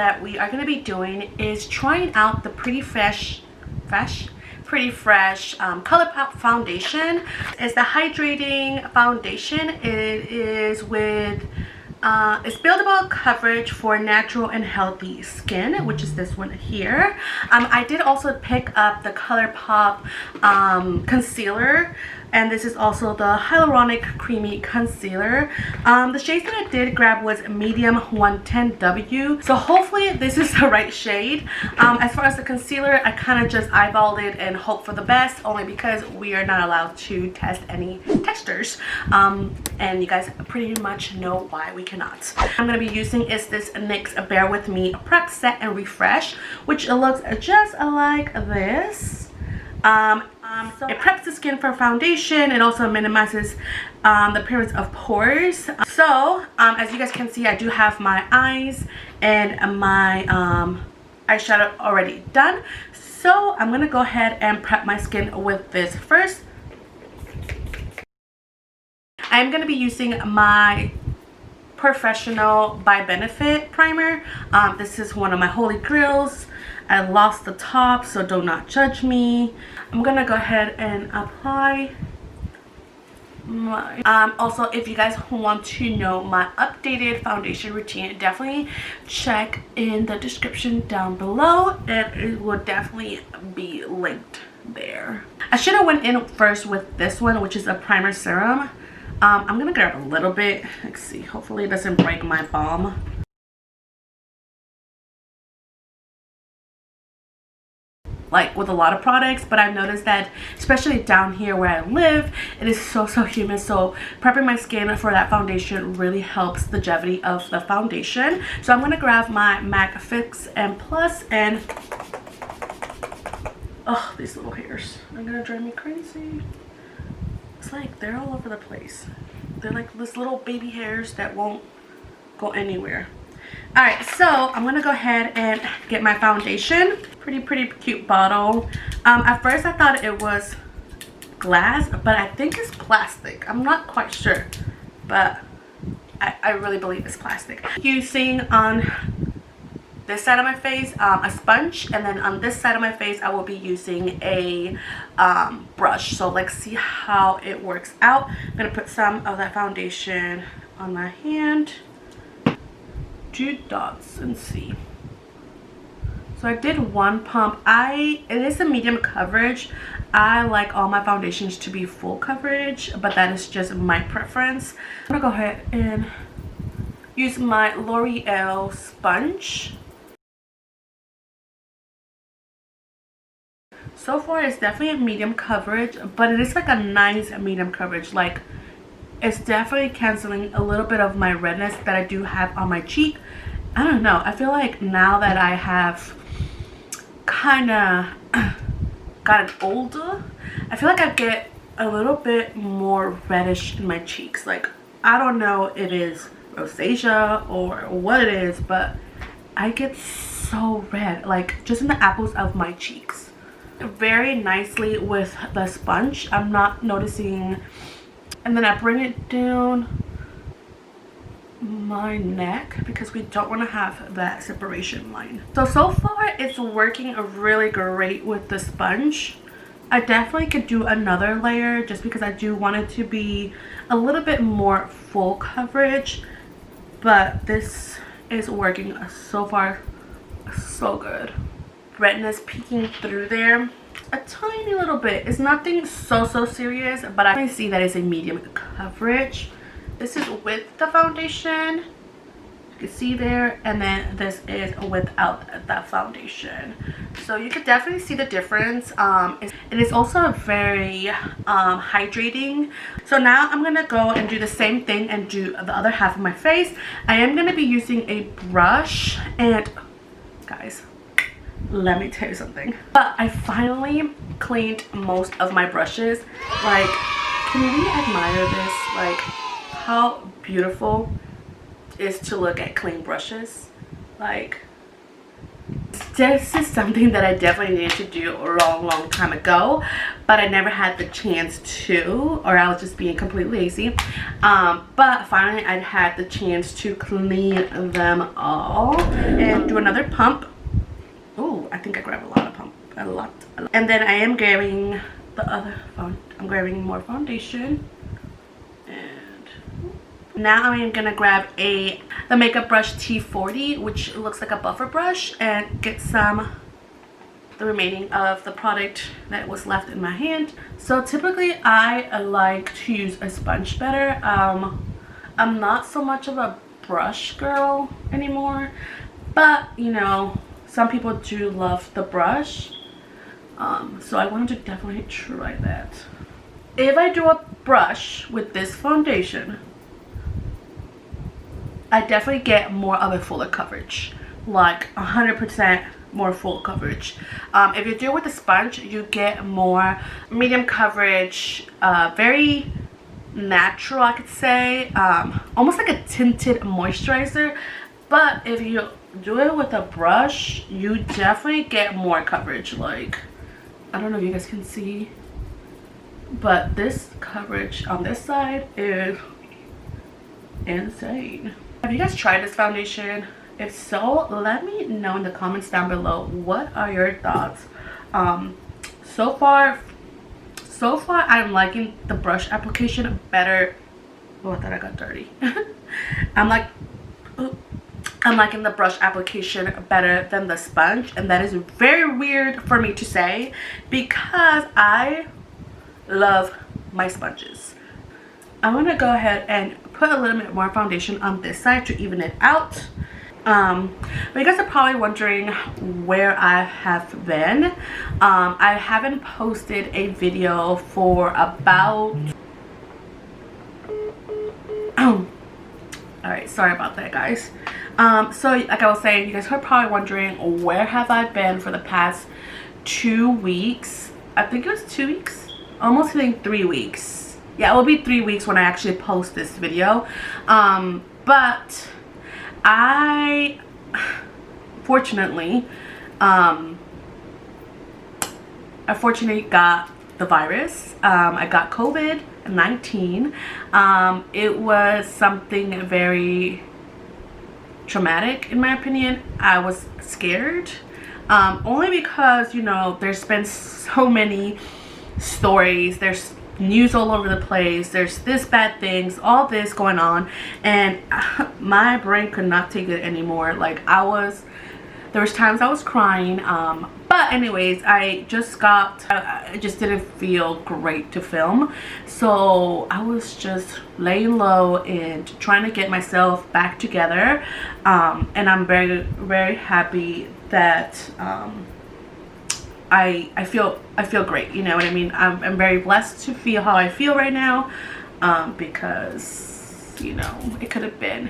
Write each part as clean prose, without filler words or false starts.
that we are going to be doing is trying out the Pretty Fresh Colourpop Foundation. It's the hydrating foundation. It is with it's buildable coverage for natural and healthy skin, which is this one here. I did also pick up the Colourpop concealer, and this is also the Hyaluronic Creamy Concealer. The shades that I did grab was medium 110W, so hopefully this is the right shade. As far as the concealer, I kind of just eyeballed it and hope for the best, only because we are not allowed to test any textures, and you guys pretty much know why we cannot. I'm going to be using is this NYX Bear With Me Prep Set and Refresh, which looks just like this. So it preps the skin for foundation. It also minimizes the appearance of pores. So as you guys can see, I do have my eyes and my eyeshadow already done. So I'm going to go ahead and prep my skin with this first. I'm going to be using my Professional by Benefit primer. This is one of my holy grails. I lost the top, so do not judge me. I'm gonna go ahead and apply my also, if you guys want to know my updated foundation routine, definitely check in the description down below, and it will definitely be linked there. I should have went in first with this one, which is a primer serum. I'm gonna grab a little bit. Let's see, hopefully it doesn't break my balm. Like with a lot of products, but I've noticed that especially down here where I live, it is so humid, so prepping my skin for that foundation really helps the longevity of the foundation. So I'm going to grab my MAC Fix and Plus, and oh, these little hairs are gonna drive me crazy. It's like they're all over the place. They're like these little baby hairs that won't go anywhere. Alright, so I'm gonna go ahead and get my foundation. Pretty cute bottle. At first I thought it was glass, but I think it's plastic. I'm not quite sure, but I really believe it's plastic. Using on this side of my face a sponge, and then on this side of my face I will be using a brush. So let's see how it works out. I'm gonna put some of that foundation on my hand, 2 dots, and see. So I did one pump. It is a medium coverage. I like all my foundations to be full coverage, but that is just my preference. I'm gonna go ahead and use my L'Oreal sponge. So far it's definitely a medium coverage, but it is like a nice medium coverage. Like, it's definitely canceling a little bit of my redness that I do have on my cheek. I don't know, I feel like now that I have kind of gotten older, I feel like I get a little bit more reddish in my cheeks. Like, I don't know if it is rosacea or what it is, but I get so red, like just in the apples of my cheeks. Very nicely with the sponge, I'm not noticing, and then I bring it down my neck because we don't want to have that separation line. So far it's working really great with the sponge. I definitely could do another layer just because I do want it to be a little bit more full coverage, but this is working so far so good. Redness peeking through there a tiny little bit. It's nothing so serious, but I can see that it's a medium coverage. This is with the foundation, you can see there, and then this is without the foundation. So you can definitely see the difference. It is also very hydrating. So now I'm gonna go and do the same thing and do the other half of my face. I am gonna be using a brush, and guys, let me tell you something. But I finally cleaned most of my brushes. Like, can we admire this? Like, how beautiful it is to look at clean brushes. Like, this is something that I definitely needed to do a long time ago, but I never had the chance to, or I was just being completely lazy. But finally I had the chance to clean them all and do another pump. Oh, I think I grabbed a lot of pump, a lot. And then I am grabbing the other phone. I'm grabbing more foundation. Now I am gonna grab the makeup brush T40, which looks like a buffer brush, and get the remaining of the product that was left in my hand. So typically I like to use a sponge better. I'm not so much of a brush girl anymore, but you know, some people do love the brush. So I wanted to definitely try that. If I do a brush with this foundation, I definitely get more of a fuller coverage, like 100% more full coverage. If you do it with a sponge, you get more medium coverage, very natural, I could say, almost like a tinted moisturizer. But if you do it with a brush, you definitely get more coverage. Like, I don't know if you guys can see, but this coverage on this side is insane. Have you guys tried this foundation? If so, let me know in the comments down below. What are your thoughts? So far I'm liking the brush application better. Oh, I thought I got dirty. I'm liking the brush application better than the sponge, and that is very weird for me to say because I love my sponges. I'm gonna go ahead and put a little bit more foundation on this side to even it out. But you guys are probably wondering where I have been. I haven't posted a video for about alright, sorry about that, guys. So like I was saying, you guys are probably wondering where have I been for the past 2 weeks. I think it was 2 weeks, almost hitting 3 weeks. Yeah, it will be 3 weeks when I actually post this video. But I fortunately got the virus. I got COVID-19. It was something very traumatic in my opinion. I was scared, only because, you know, there's been so many stories, there's news all over the place, there's this bad things, all this going on, and my brain could not take it anymore. Like, there was times I was crying. But anyways, I just didn't feel great to film, so I was just laying low and trying to get myself back together. And I'm very happy that I feel great, you know what I mean. I'm very blessed to feel how I feel right now, because, you know, it could have been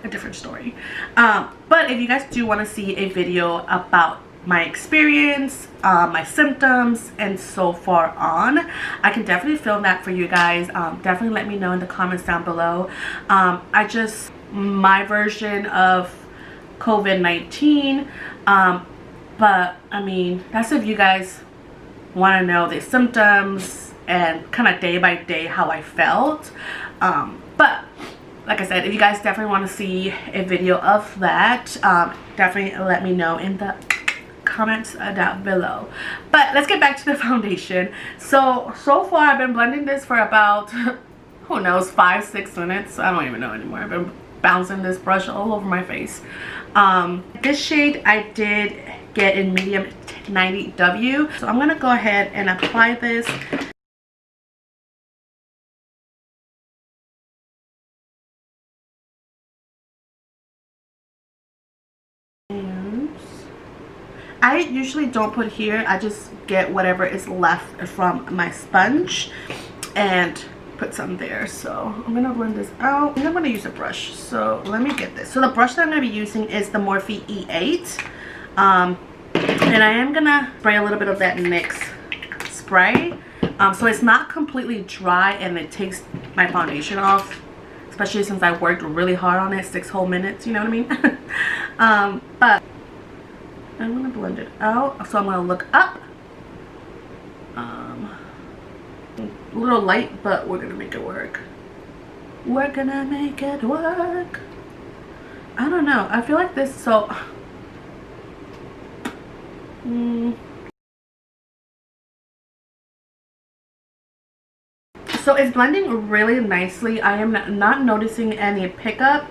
a different story. But if you guys do want to see a video about my experience, my symptoms, and so far on, I can definitely film that for you guys. Definitely let me know in the comments down below. My version of COVID-19. But I mean, that's if you guys want to know the symptoms and kind of day by day how I felt. But like I said, if you guys definitely want to see a video of that, definitely let me know in the comments down below. But let's get back to the foundation. So far I've been blending this for about who knows, 5-6 minutes. I don't even know anymore. I've been bouncing this brush all over my face. This shade I did get in medium 90W, so I'm gonna go ahead and apply this. I usually don't put here, I just get whatever is left from my sponge and put some there. So I'm gonna blend this out. I'm gonna use a brush, so let me get this. So the brush that I'm gonna be using is the Morphe E8, and I am gonna spray a little bit of that NYX spray, so it's not completely dry and it takes my foundation off, especially since I worked really hard on it, 6 whole minutes, you know what I mean. But I'm gonna blend it out. So I'm gonna look up. A little light, but we're gonna make it work. We're gonna make it work. I don't know. I feel like this so. So it's blending really nicely. I am not noticing any pickup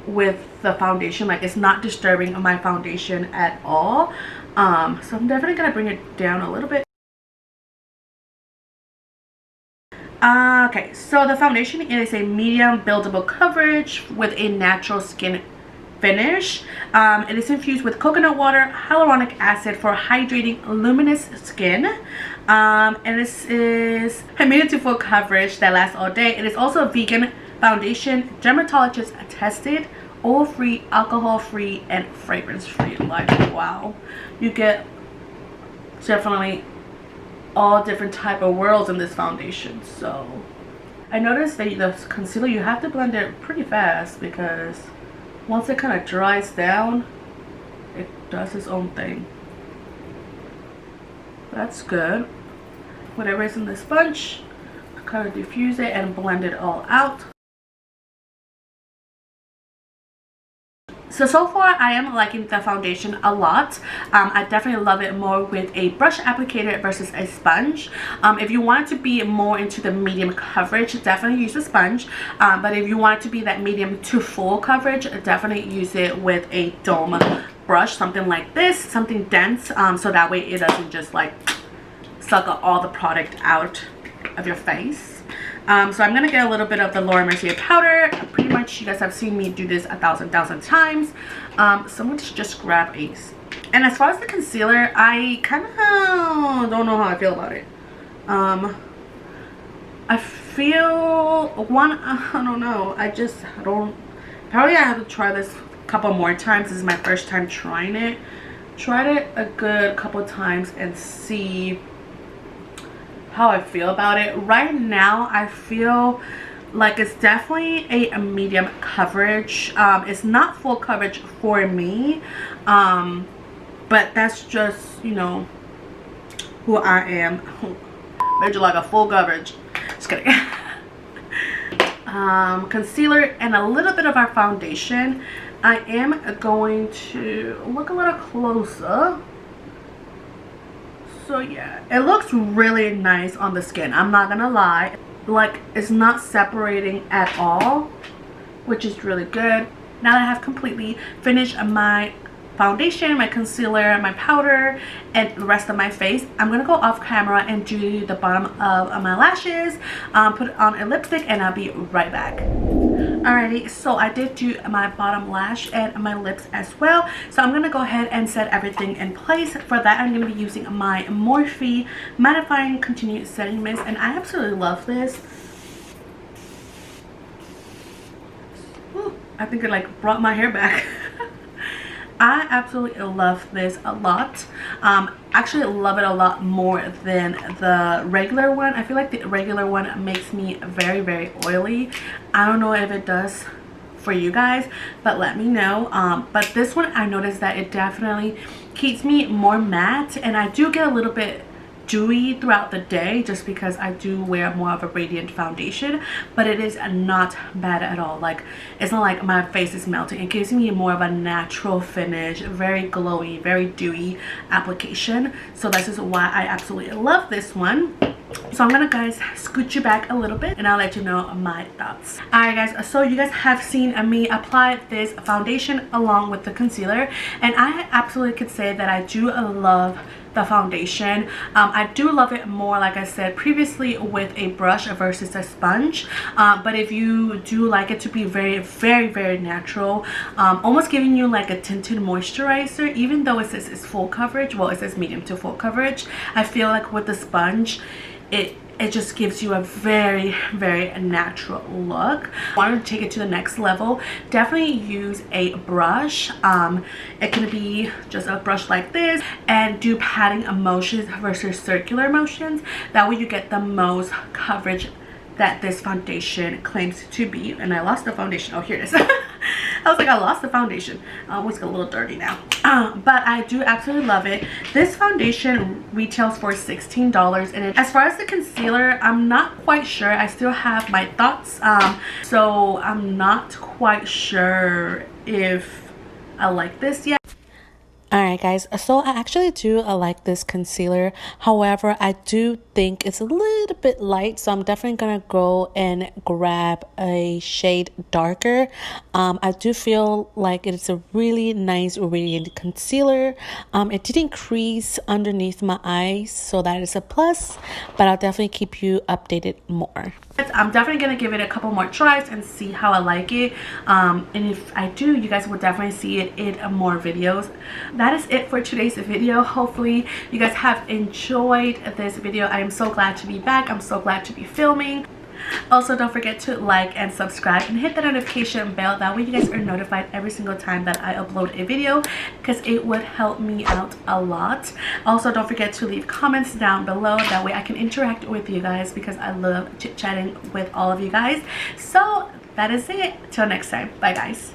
with the foundation. Like, it's not disturbing my foundation at all. So I'm definitely gonna bring it down a little bit. Okay, so the foundation is a medium buildable coverage with a natural skin finish. It is infused with coconut water, hyaluronic acid for hydrating luminous skin. And this is a medium to full coverage that lasts all day. It is also a vegan foundation, dermatologist tested, oil free, alcohol free, and fragrance free. Like, wow, you get definitely all different type of worlds in this foundation. So I noticed that the concealer, you have to blend it pretty fast, because once it kind of dries down, it does its own thing. That's good. Whatever is in the sponge, kind of diffuse it and blend it all out. So far I am liking the foundation a lot. I definitely love it more with a brush applicator versus a sponge. If you want it to be more into the medium coverage, definitely use a sponge. But if you want it to be that medium to full coverage, definitely use it with a dome brush, something like this, something dense, so that way it doesn't just like suck all the product out of your face. So I'm gonna get a little bit of the Mercier powder. Pretty much you guys have seen me do this a thousand times. So I'm gonna just grab a, and as far as the concealer, I kind of don't know how I feel about it. I feel I don't know, I don't, probably I have to try this a couple more times. This is my first time trying it. Tried it a good couple times and see how I feel about it. Right now I feel like it's definitely a medium coverage. It's not full coverage for me, but that's just, you know, who I am. Made you like a full coverage. Just kidding. Concealer and a little bit of our foundation. I am going to look a little closer. So yeah, it looks really nice on the skin, I'm not gonna lie. Like, it's not separating at all, which is really good. Now that I have completely finished my foundation, my concealer, my powder, and the rest of my face, I'm gonna go off camera and do the bottom of my lashes, put on a lipstick, and I'll be right back. Alrighty, so I did do my bottom lash and my lips as well. So I'm gonna go ahead and set everything in place. For that, I'm gonna be using my Morphe Mattifying Continued Setting Mist, and I absolutely love this. Ooh, I think it like brought my hair back. I absolutely love this a lot. Actually love it a lot more than the regular one. I feel like the regular one makes me very oily. I don't know if it does for you guys, but let me know. But this one, I noticed that it definitely keeps me more matte, and I do get a little bit dewy throughout the day just because I do wear more of a radiant foundation, but it is not bad at all. Like, it's not like my face is melting. It gives me more of a natural finish, very glowy, very dewy application. So this is why I absolutely love this one. So I'm gonna, guys, scoot you back a little bit and I'll let you know my thoughts. Alright guys, so you guys have seen me apply this foundation along with the concealer, and I absolutely could say that I do love the foundation. I do love it more, like I said previously, with a brush versus a sponge. But if you do like it to be very natural, almost giving you like a tinted moisturizer, even though it says it's full coverage, well, it says medium to full coverage, I feel like with the sponge, it just gives you a very natural look. I wanted to take it to the next level. Definitely use a brush. It can be just a brush like this, and do patting motions versus circular motions. That way you get the most coverage that this foundation claims to be. And I lost the foundation. Oh, here it is. I was like, I lost the foundation. It's a little dirty now. but I do absolutely love it. This foundation retails for $16, and as far as the concealer, I'm not quite sure. I still have my thoughts, so I'm not quite sure if I like this yet. Alright guys, so I actually do like this concealer. However, I do think it's a little bit light, so I'm definitely gonna go and grab a shade darker. I do feel like it's a really nice radiant concealer. It didn't crease underneath my eyes, so that is a plus, but I'll definitely keep you updated more. I'm definitely gonna give it a couple more tries and see how I like it, and if I do, you guys will definitely see it in more videos. That is it for today's video. Hopefully you guys have enjoyed this video. I am so glad to be back. I'm so glad to be filming. Also, don't forget to like and subscribe and hit the notification bell. That way you guys are notified every single time that I upload a video, because it would help me out a lot. Also, don't forget to leave comments down below. That way I can interact with you guys, because I love chit-chatting with all of you guys. So that is it. Till next time. Bye guys.